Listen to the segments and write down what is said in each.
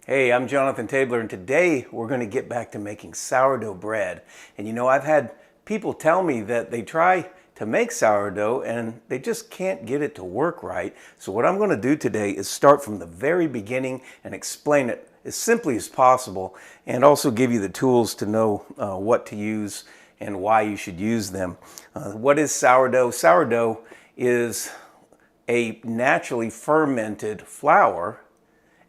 Hey, I'm Jonathan Tabler, and today we're going to get back to making sourdough bread. And you know, I've had people tell me that they try to make sourdough and they just can't get it to work right. So what I'm going to do today is start from the very beginning and explain it as simply as possible, and also give you the tools to know what to use and why you should use them. What is sourdough? Sourdough is a naturally fermented flour.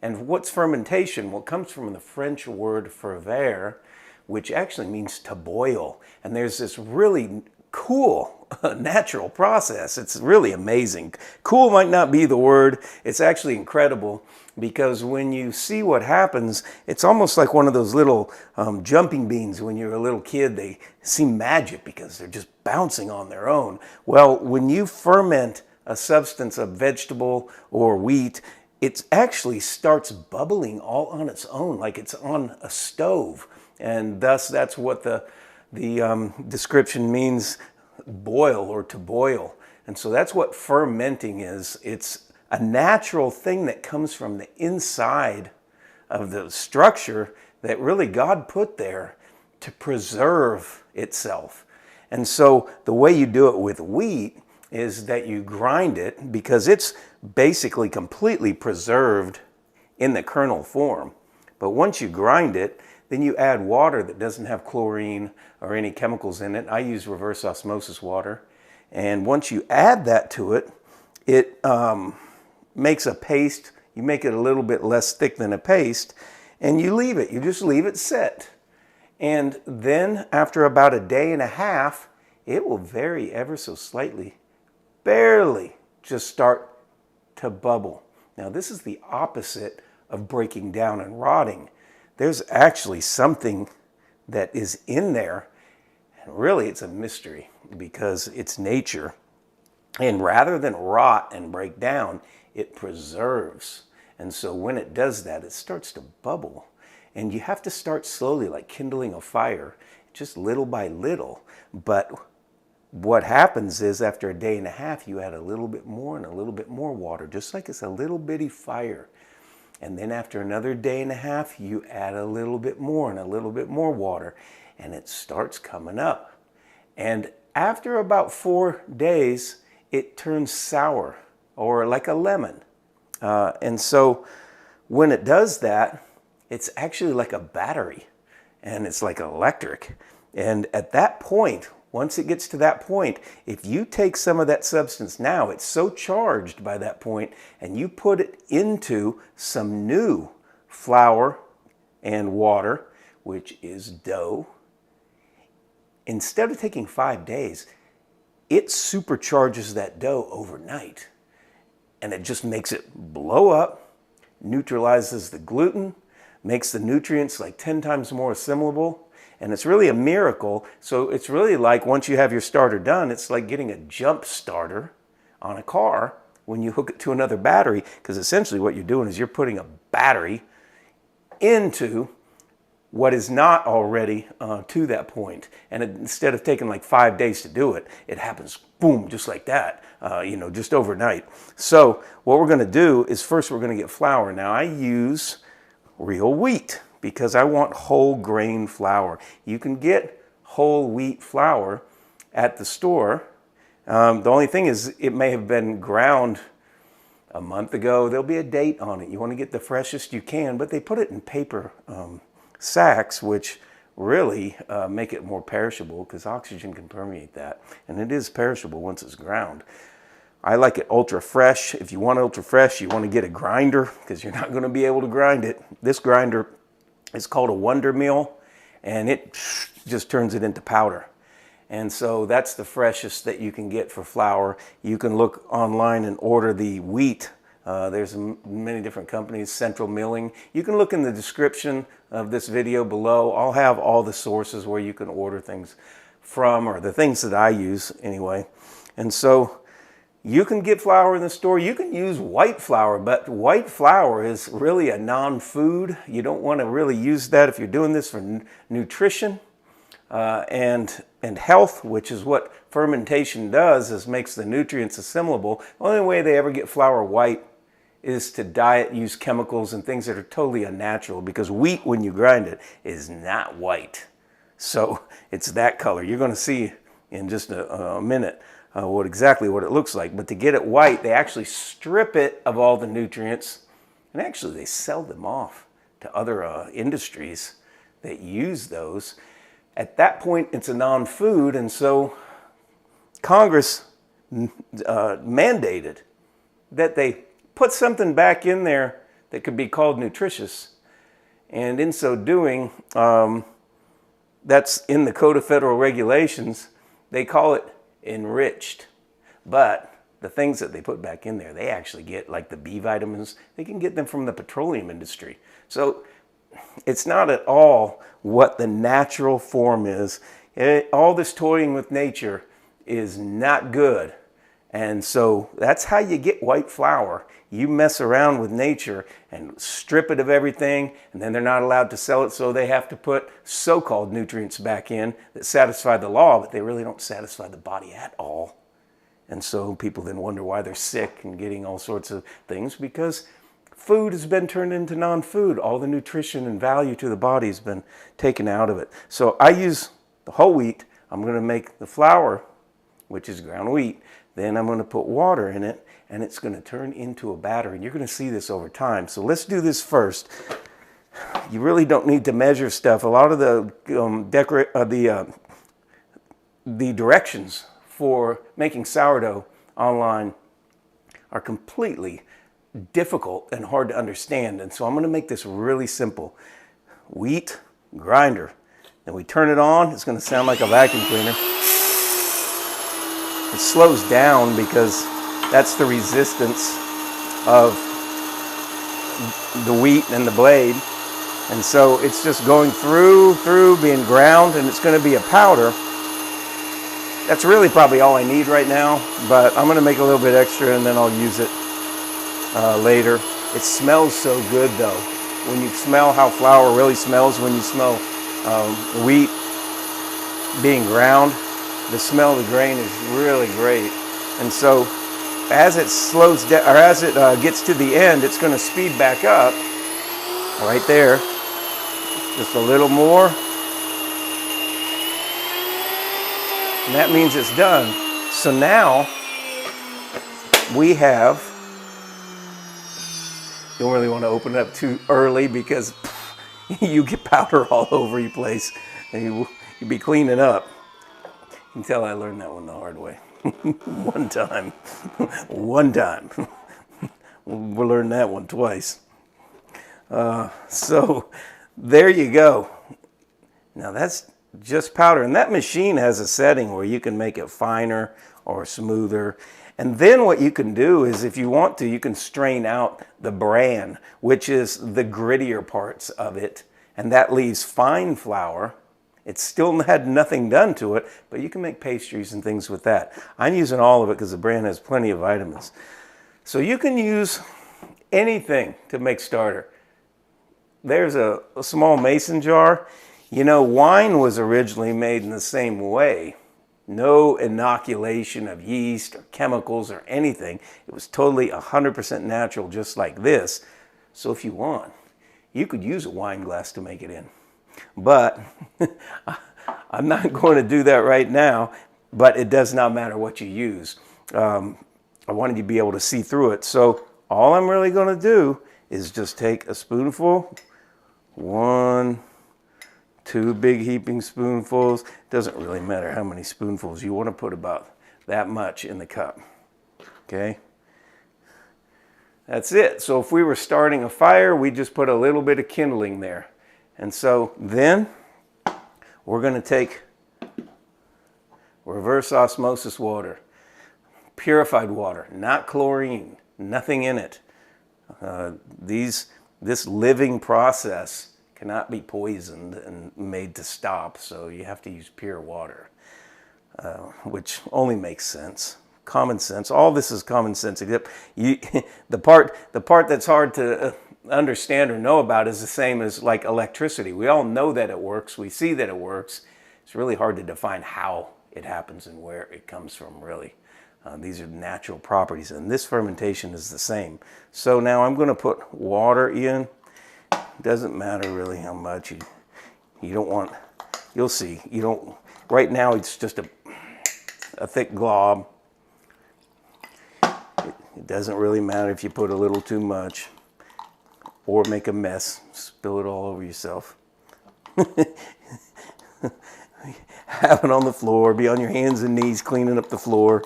And what's fermentation? Well, it comes from the French word fervere, which actually means to boil. And there's this really cool natural process. It's really amazing. Cool might not be the word. It's actually incredible, because when you see what happens, it's almost like one of those little jumping beans when you're a little kid. They seem magic because they're just bouncing on their own. Well, when you ferment a substance, a vegetable or wheat, it actually starts bubbling all on its own, like it's on a stove. And thus, that's what the description means, boil or to boil. And so that's what fermenting is. It's a natural thing that comes from the inside of the structure that really God put there to preserve itself. And so the way you do it with wheat is that you grind it, because it's basically completely preserved in the kernel form. But once you grind it, then you add water that doesn't have chlorine or any chemicals in it. I use reverse osmosis water. And once you add that to it, it makes a paste. You make it a little bit less thick than a paste, and you leave it. You just leave it set. And then after about a day and a half, it will vary ever so slightly, barely just start to bubble. Now, this is the opposite of breaking down and rotting. There's actually something that is in there, and really it's a mystery because it's nature. And rather than rot and break down, it preserves. And so when it does that, it starts to bubble. And you have to start slowly, like kindling a fire, just little by little. But what happens is, after a day and a half, you add a little bit more and a little bit more water, just like it's a little bitty fire. And then after another day and a half, you add a little bit more and a little bit more water, and it starts coming up. And after about 4 days, it turns sour, or like a lemon. And so when it does that, it's actually like a battery, and it's like electric. And at that point, once it gets to that point, if you take some of that substance now, it's so charged by that point, and you put it into some new flour and water, which is dough, instead of taking 5 days, it supercharges that dough overnight. And it just makes it blow up, neutralizes the gluten, makes the nutrients like 10 times more assimilable. And it's really a miracle. So it's really like, once you have your starter done, it's like getting a jump starter on a car when you hook it to another battery, because essentially what you're doing is you're putting a battery into what is not already to that point. And instead of taking like 5 days to do it, it happens, boom, just like that, just overnight. So what we're going to do is, first we're going to get flour. Now, I use real wheat, because I want whole grain flour. You can get whole wheat flour at the store. The only thing is, it may have been ground a month ago. There'll be a date on it. You want to get the freshest you can, but they put it in paper sacks, which really make it more perishable, because oxygen can permeate that. And it is perishable once it's ground. I like it ultra fresh. If you want ultra fresh, you want to get a grinder, because you're not going to be able to grind it. This grinder, it's called a Wondermill, and it just turns it into powder. And so that's the freshest that you can get for flour. You can look online and order the wheat. There's many different companies, Central Milling. You can look in the description of this video below. I'll have all the sources where you can order things from, or the things that I use anyway. And so you can get flour in the store. You can use white flour, but white flour is really a non-food. You don't want to really use that if you're doing this for nutrition and health, which is what fermentation does, is makes the nutrients assimilable. The only way they ever get flour white is to use chemicals and things that are totally unnatural, because wheat, when you grind it, is not white. So it's that color. You're going to see in just a minute exactly what it looks like. But to get it white, they actually strip it of all the nutrients, and actually they sell them off to other industries that use those. At that point, it's a non-food, and so Congress mandated that they put something back in there that could be called nutritious. And in so doing, that's in the Code of Federal Regulations. They call it enriched. But the things that they put back in there, they actually get, like the B vitamins, they can get them from the petroleum industry. So it's not at all what the natural form is. All this toying with nature is not good. And so that's how you get white flour. You mess around with nature and strip it of everything, and then they're not allowed to sell it, so they have to put so-called nutrients back in that satisfy the law, but they really don't satisfy the body at all. And so people then wonder why they're sick and getting all sorts of things, because food has been turned into non-food. All the nutrition and value to the body has been taken out of it. So I use the whole wheat. I'm going to make the flour, which is ground wheat. Then I'm going to put water in it, and it's going to turn into a batter. And you're going to see this over time. So let's do this first. You really don't need to measure stuff. A lot of the directions for making sourdough online are completely difficult and hard to understand. And so I'm going to make this really simple. Wheat grinder. Then we turn it on. It's going to sound like a vacuum cleaner. It slows down because that's the resistance of the wheat and the blade. And so it's just going through, being ground, and it's going to be a powder. That's really probably all I need right now, but I'm going to make a little bit extra and then I'll use it later. It smells so good though. When you smell how flour really smells, when you smell wheat being ground, the smell of the grain is really great. And so as it slows down, or as it gets to the end, it's going to speed back up right there. Just a little more. And that means it's done. So now we have, you don't really want to open it up too early because you get powder all over your place and you'll be cleaning up. You can tell I learned that one the hard way. One time. We'll learn that one twice. So there you go. Now that's just powder. And that machine has a setting where you can make it finer or smoother. And then what you can do is, if you want to, you can strain out the bran, which is the grittier parts of it. And that leaves fine flour. It's still had nothing done to it, but you can make pastries and things with that. I'm using all of it because the bran has plenty of vitamins. So you can use anything to make starter. There's a small mason jar. You know, wine was originally made in the same way. No inoculation of yeast or chemicals or anything. It was totally 100% natural, just like this. So if you want, you could use a wine glass to make it in. But I'm not going to do that right now, but it does not matter what you use. I wanted you to be able to see through it. So all I'm really going to do is just take a spoonful, 1, 2 big heaping spoonfuls. Doesn't really matter how many spoonfuls. You want to put about that much in the cup. Okay? That's it. So if we were starting a fire, we just put a little bit of kindling there. And so then we're going to take reverse osmosis water, purified water, not chlorine, nothing in it. This living process cannot be poisoned and made to stop, so you have to use pure water, which only makes sense. Common sense. All this is common sense, except the part that's hard to understand or know about is the same as like electricity. We all know that it works. We see that it works. It's really hard to define how it happens and where it comes from, really. These are natural properties, and this fermentation is the same. So now I'm going to put water in. Doesn't matter really how much. You don't want, you'll see, you don't, right now it's just a thick glob. It doesn't really matter if you put a little too much or make a mess, spill it all over yourself. Have it on the floor, be on your hands and knees cleaning up the floor.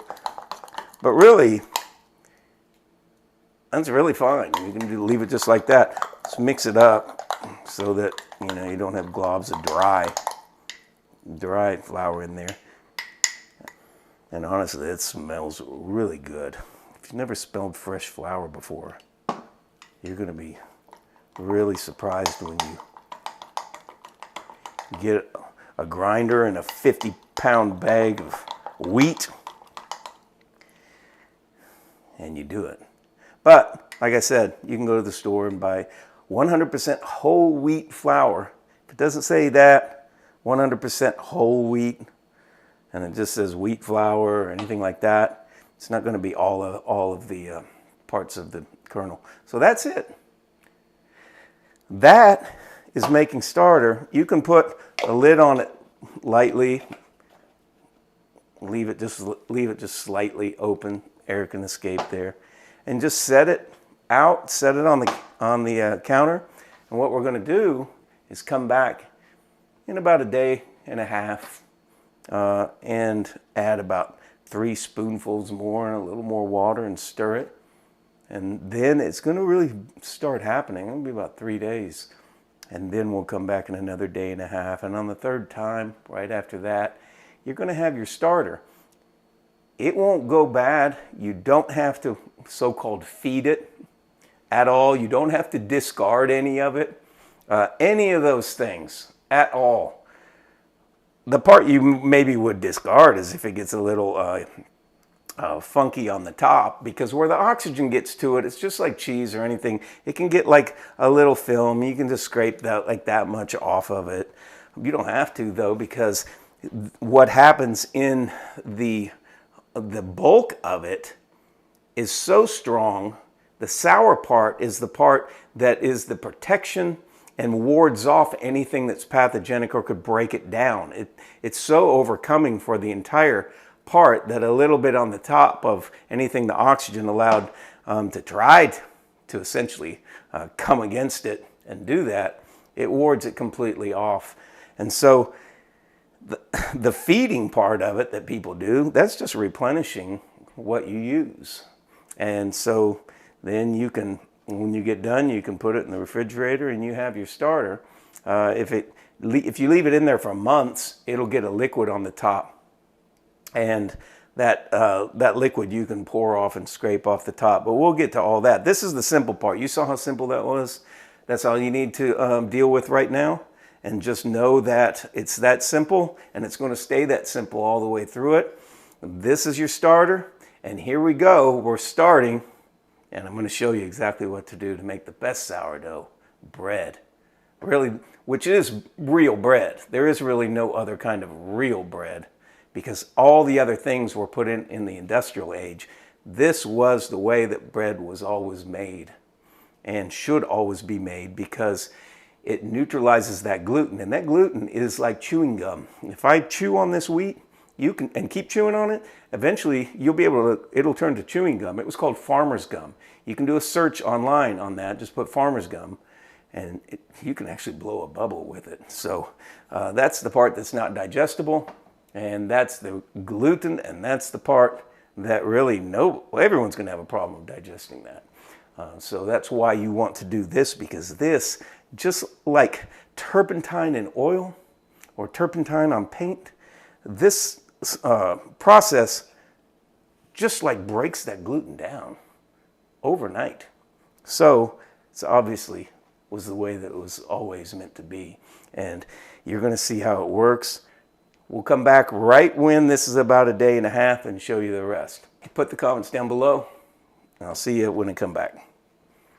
But really, that's really fine. You can leave it just like that. Just mix it up so that you don't have globs of dry flour in there. And honestly, it smells really good. If you've never smelled fresh flour before, you're going to be really surprised when you get a grinder and a 50-pound bag of wheat and you do it. But like I said, you can go to the store and buy 100% whole wheat flour. If it doesn't say that, 100% whole wheat, and it just says wheat flour or anything like that, it's not going to be all of the parts of the kernel. So that's it. That is making starter. You can put a lid on it lightly. Leave it just slightly open. Air can escape there, and just set it out. Set it on the counter. And what we're going to do is come back in about a day and a half and add about 3 spoonfuls more and a little more water and stir it. And then it's going to really start happening. It'll be about 3 days. And then we'll come back in another day and a half. And on the third time, right after that, you're going to have your starter. It won't go bad. You don't have to so-called feed it at all. You don't have to discard any of it, any of those things at all. The part you maybe would discard is if it gets a little funky on the top, because where the oxygen gets to it, it's just like cheese or anything. It can get like a little film. You can just scrape that like that much off of it. You don't have to though, because what happens in the bulk of it is so strong. The sour part is the part that is the protection and wards off anything that's pathogenic or could break it down. It's so overcoming for the entire part that a little bit on the top of anything the oxygen allowed to try to essentially come against it and do that, it wards it completely off. And so the feeding part of it that people do, that's just replenishing what you use. And so then you can, when you get done, you can put it in the refrigerator and you have your starter. If you leave it in there for months, it'll get a liquid on the top. And that liquid you can pour off and scrape off the top. But we'll get to all that. This is the simple part. You saw how simple that was? That's all you need to deal with right now. And just know that it's that simple, and it's going to stay that simple all the way through it. This is your starter, and here we go. We're starting, and I'm going to show you exactly what to do to make the best sourdough bread. Really, which is real bread. There is really no other kind of real bread, because all the other things were put in the industrial age. This was the way that bread was always made, and should always be made, because it neutralizes that gluten, and that gluten is like chewing gum. If I chew on this wheat, you can, and keep chewing on it, eventually you'll be able to, it'll turn to chewing gum. It was called farmer's gum. You can do a search online on that, just put farmer's gum, and you can actually blow a bubble with it. So that's the part that's not digestible, and that's the gluten, and that's the part that really everyone's gonna have a problem with digesting that. So that's why you want to do this, because this, just like turpentine in oil or turpentine on paint, this process just like breaks that gluten down overnight. So it's obviously was the way that it was always meant to be. And you're going to see how it works. We'll come back right when this is about a day and a half and show you the rest. Put the comments down below, and I'll see you when I come back.